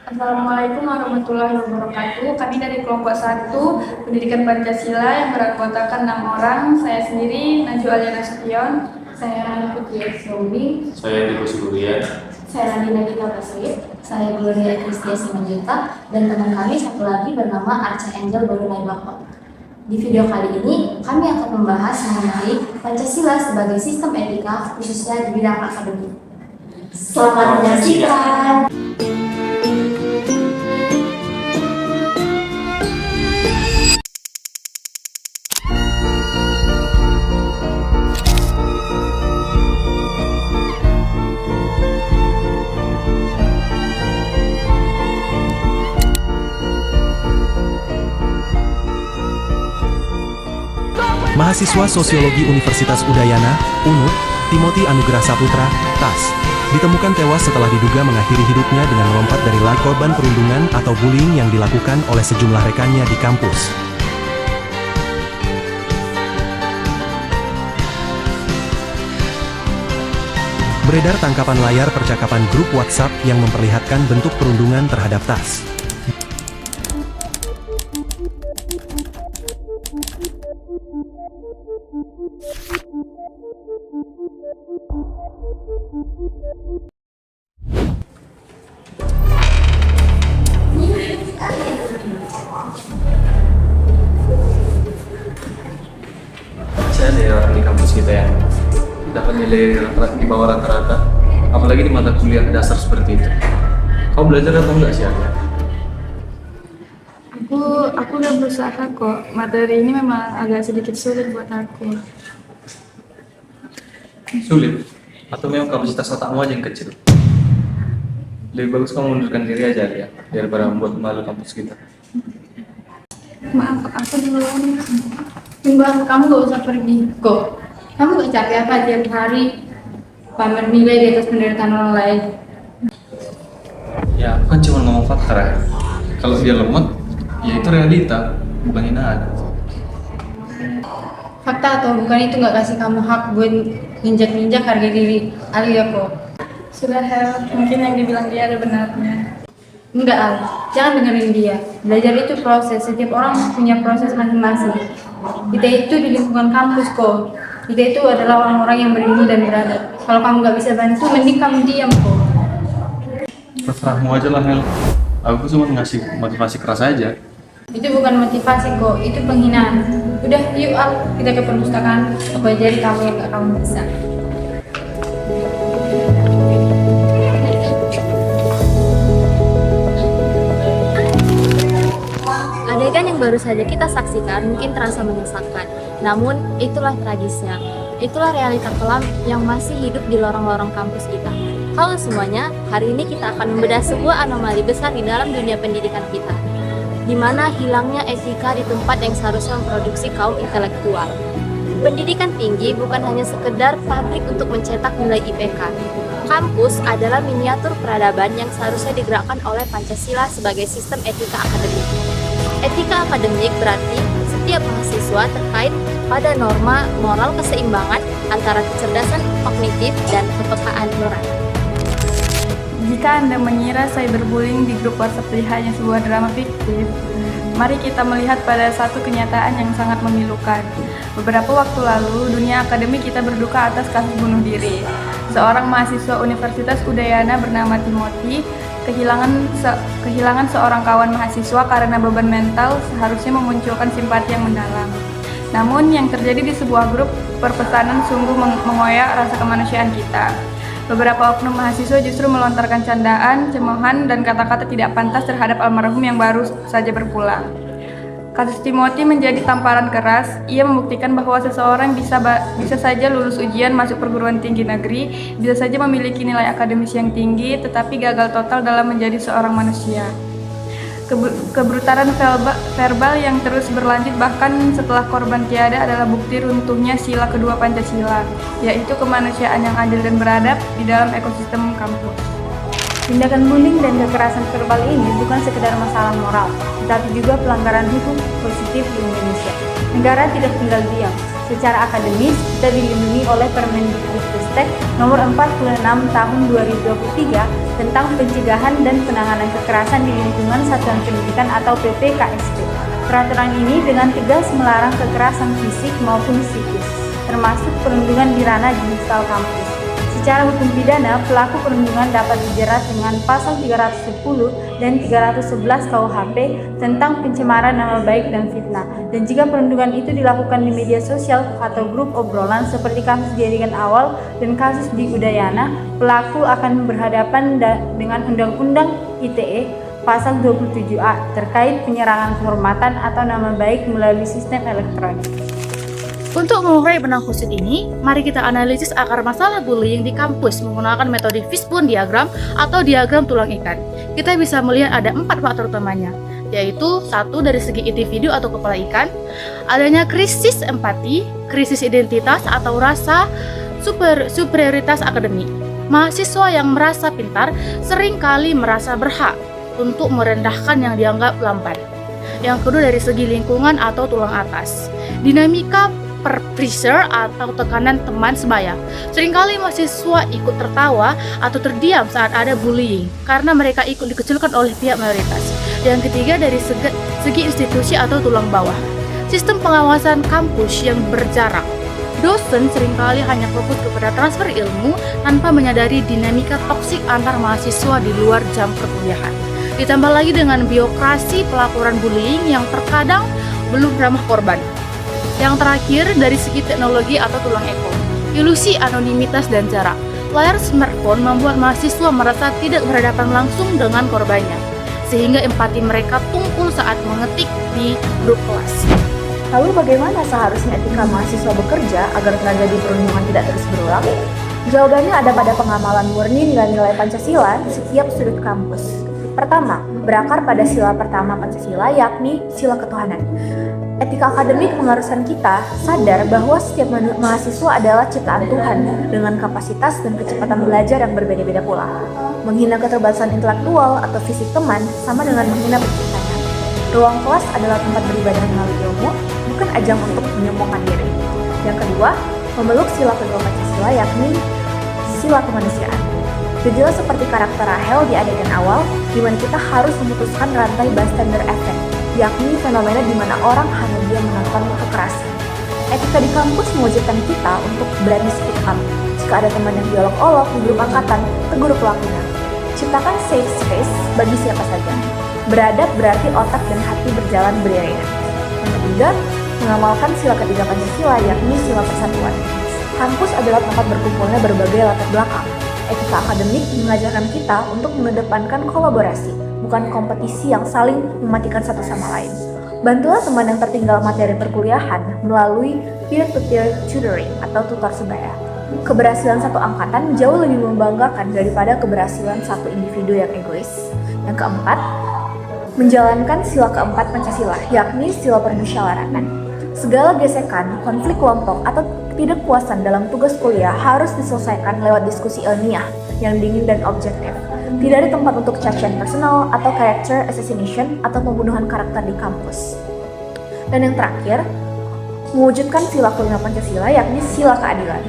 Assalamualaikum warahmatullahi wabarakatuh. Kami dari kelompok 1 Pendidikan Pancasila yang beranggotakan 6 orang. Saya sendiri Najwa Aliana Sution. Saya Rani Putri Esromi. Saya Diko Siguria. Saya Radina Gita Basir. Saya Gloria Kristia Simanjuntak. Dan teman kami satu lagi bernama Arca Angel Borunai Bakot. Di video kali ini, kami akan membahas mengenai Pancasila sebagai sistem etika, khususnya di bidang akademik. Selamat menyaksikan! Mahasiswa Sosiologi Universitas Udayana, UNUD, Timothy Anugrah Saputra, TAS, ditemukan tewas setelah diduga mengakhiri hidupnya dengan melompat dari lantai korban perundungan atau bullying yang dilakukan oleh sejumlah rekannya di kampus. Beredar tangkapan layar percakapan grup WhatsApp yang memperlihatkan bentuk perundungan terhadap TAS. Saya ada orang di kampus kita yang dapat nilai di bawah rata-rata, apalagi di mata kuliah dasar seperti itu. Kau belajar atau enggak sih, Arya? Aku udah berusaha kok. Materi ini memang agak sedikit sulit buat aku. Sulit? Atau memang kapasitas otakmu aja yang kecil? Lebih bagus kamu mundurkan diri aja, Arya, daripada membuat malu kampus kita. Maaf, aku duluan. Timbang kamu gak usah pergi kok. Kamu gak capek apa tiap hari pamer nilai di atas penderitaan orang lain? Ya, aku kan cuma ngomong fakta, Raya. Kalau dia lemot, ya itu realita, bukan hinaan. Fakta atau bukan itu nggak kasih kamu hak buat nginjak-nginjak harga diri Alia kok. Sudah Hel, mungkin yang dibilang dia ada benarnya. Enggak Al, jangan dengerin dia. Belajar itu proses, setiap orang punya proses masing-masing. Kita itu di lingkungan kampus kok. Kita itu adalah orang-orang yang berilmu dan beradab. Kalau kamu nggak bisa bantu, mending kamu diam kok. Terserahmu aja lah, Hel. Aku cuma ngasih motivasi keras aja. Itu bukan motivasi kok, itu penghinaan. Udah, yuk Al, kita ke perpustakaan. Aku ajari kamu yang nggak kamu bisa. Adegan yang baru saja kita saksikan mungkin terasa menyesalkan, namun itulah tragisnya. Itulah realita kelam yang masih hidup di lorong-lorong kampus kita. Halo semuanya, hari ini kita akan membedah sebuah anomali besar di dalam dunia pendidikan kita, di mana hilangnya etika di tempat yang seharusnya memproduksi kaum intelektual. Pendidikan tinggi bukan hanya sekedar pabrik untuk mencetak nilai IPK. Kampus adalah miniatur peradaban yang seharusnya digerakkan oleh Pancasila sebagai sistem etika akademik. Etika akademik berarti setiap mahasiswa terkait pada norma moral keseimbangan antara kecerdasan kognitif dan kepekaan nurani. Jika Anda mengira cyberbullying di grup WhatsApp hanya sebuah drama fiktif, mari kita melihat pada satu kenyataan yang sangat memilukan. Beberapa waktu lalu, dunia akademik kita berduka atas kasus bunuh diri. Seorang mahasiswa Universitas Udayana bernama Timothy kehilangan seorang kawan mahasiswa karena beban mental seharusnya memunculkan simpati yang mendalam. Namun yang terjadi di sebuah grup perpesanan sungguh mengoyak rasa kemanusiaan kita. Beberapa oknum mahasiswa justru melontarkan candaan, cemoohan, dan kata-kata tidak pantas terhadap almarhum yang baru saja berpulang. Kasus Timothy menjadi tamparan keras. Ia membuktikan bahwa seseorang bisa saja lulus ujian masuk perguruan tinggi negeri, bisa saja memiliki nilai akademis yang tinggi, tetapi gagal total dalam menjadi seorang manusia. Kebrutalan verbal yang terus berlanjut bahkan setelah korban tiada adalah bukti runtuhnya sila kedua Pancasila, yaitu kemanusiaan yang adil dan beradab di dalam ekosistem kampus. Tindakan bullying dan kekerasan verbal ini bukan sekedar masalah moral, tetapi juga pelanggaran hukum positif di Indonesia. Negara tidak tinggal diam. Secara akademis, kita dilindungi oleh Permendikbudristek Nomor 46 Tahun 2023 tentang pencegahan dan penanganan kekerasan di lingkungan satuan pendidikan atau PPKSP. Peraturan ini dengan tegas melarang kekerasan fisik maupun psikis, termasuk perundungan di ranah digital kampus. Secara hukum pidana, pelaku perundungan dapat dijerat dengan pasal 310 dan 311 KUHP tentang pencemaran nama baik dan fitnah. Dan jika perundungan itu dilakukan di media sosial atau grup obrolan seperti kasus di Jaringan Awal dan kasus di Udayana, pelaku akan berhadapan dengan Undang-Undang ITE pasal 27A terkait penyerangan kehormatan atau nama baik melalui sistem elektronik. Untuk mengurai benang kusut ini, mari kita analisis akar masalah bullying di kampus menggunakan metode fishbone diagram atau diagram tulang ikan. Kita bisa melihat ada 4 faktor utamanya, yaitu 1 dari segi individu atau kepala ikan, adanya krisis empati, krisis identitas atau rasa superioritas akademik. Mahasiswa yang merasa pintar seringkali merasa berhak untuk merendahkan yang dianggap lamban. Yang kedua dari segi lingkungan atau tulang atas, dinamika pressure atau tekanan teman sebaya. Seringkali mahasiswa ikut tertawa atau terdiam saat ada bullying karena mereka ikut dikecilkan oleh pihak mayoritas. Yang ketiga dari segi institusi atau tulang bawah, sistem pengawasan kampus yang berjarak. Dosen seringkali hanya fokus kepada transfer ilmu tanpa menyadari dinamika toksik antar mahasiswa di luar jam perkuliahan. Ditambah lagi dengan birokrasi pelaporan bullying yang terkadang belum ramah korban. Yang terakhir dari segi teknologi atau tulang ekor, ilusi anonimitas dan jarak. Layar smartphone membuat mahasiswa merasa tidak berhadapan langsung dengan korbannya, sehingga empati mereka tumpul saat mengetik di grup kelas. Lalu bagaimana seharusnya etika mahasiswa bekerja agar tragedi perundungan tidak terus berulang? Jawabannya ada pada pengamalan murni nilai-nilai Pancasila di setiap sudut kampus. Pertama, berakar pada sila pertama Pancasila, yakni sila ketuhanan. Etika akademik mengharuskan kita sadar bahwa setiap mahasiswa adalah ciptaan Tuhan dengan kapasitas dan kecepatan belajar yang berbeda-beda pula. Menghina keterbatasan intelektual atau fisik teman sama dengan menghina penciptanya. Ruang kelas adalah tempat beribadah melalui ilmu, bukan ajang untuk menyombongkan diri. Yang kedua, memeluk sila kedua Pancasila, yakni sila kemanusiaan. Gejala seperti karakter Rahel di adegan awal, di mana kita harus memutuskan rantai bystander effect, yakni fenomena di mana orang hanya dia menonton kekerasan. Etika di kampus mewajibkan kita untuk berani speak up. Jika ada teman yang diolok-olok di grup angkatan, tegur pelakunya. Ciptakan safe space bagi siapa saja. Beradab berarti otak dan hati berjalan beriringan. Yang ketiga, mengamalkan sila ketiga Pancasila, yakni sila persatuan. Kampus adalah tempat berkumpulnya berbagai latar belakang. Etika akademik mengajarkan kita untuk mengedepankan kolaborasi, bukan kompetisi yang saling mematikan satu sama lain. Bantulah teman yang tertinggal materi perkuliahan melalui peer-to-peer tutoring atau tutor sebaya. Keberhasilan satu angkatan jauh lebih membanggakan daripada keberhasilan satu individu yang egois. Yang keempat, menjalankan sila keempat Pancasila, yakni sila permusyawaratan. Segala gesekan, konflik kelompok, atau ketidakpuasan dalam tugas kuliah harus diselesaikan lewat diskusi ilmiah yang dingin dan objektif. Tidak ada tempat untuk cacian personal atau character assassination atau pembunuhan karakter di kampus. Dan yang terakhir, mewujudkan sila kelima Pancasila, yakni sila keadilan.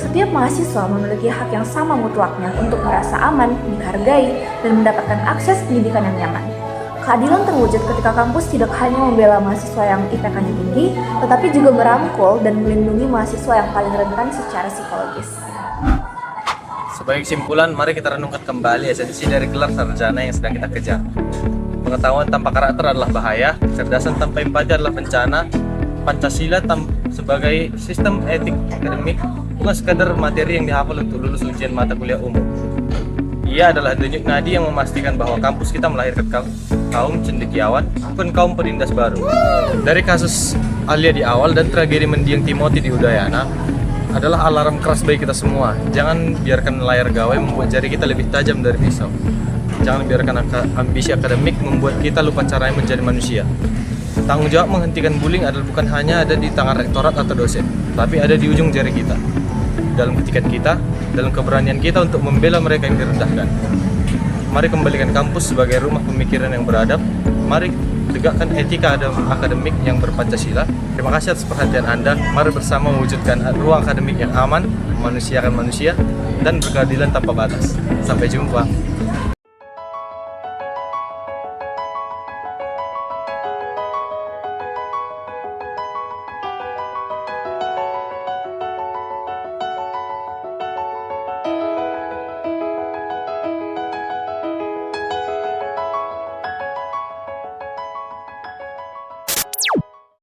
Setiap mahasiswa memiliki hak yang sama mutlaknya untuk merasa aman, dihargai, dan mendapatkan akses pendidikan yang nyaman. Keadilan terwujud ketika kampus tidak hanya membela mahasiswa yang IPK-nya tinggi, tetapi juga merangkul dan melindungi mahasiswa yang paling rentan secara psikologis. Sebagai kesimpulan, mari kita renungkan kembali esensi dari gelar sarjana yang sedang kita kejar. Pengetahuan tanpa karakter adalah bahaya, kecerdasan tanpa empati adalah bencana. Pancasila sebagai sistem etik akademik bukan sekadar materi yang dihafal untuk lulus ujian mata kuliah umum. Ia adalah denyut nadi yang memastikan bahwa kampus kita melahirkan kaum cendekiawan, bukan kaum penindas baru. Dari kasus Alia di awal dan tragedi mendiang Timothy di Udayana adalah alarm keras bagi kita semua. Jangan biarkan layar gawai membuat jari kita lebih tajam dari pisau. Jangan biarkan ambisi akademik membuat kita lupa caranya menjadi manusia. Tanggung jawab menghentikan bullying adalah bukan hanya ada di tangan rektorat atau dosen, tapi ada di ujung jari kita, dalam ketikan kita, dalam keberanian kita untuk membela mereka yang direndahkan. Mari kembalikan kampus sebagai rumah pemikiran yang beradab. Mari tegakkan etika akademik yang berpancasila. Terima kasih atas perhatian Anda. Mari bersama mewujudkan ruang akademik yang aman, memanusiakan manusia, dan berkeadilan tanpa batas. Sampai jumpa.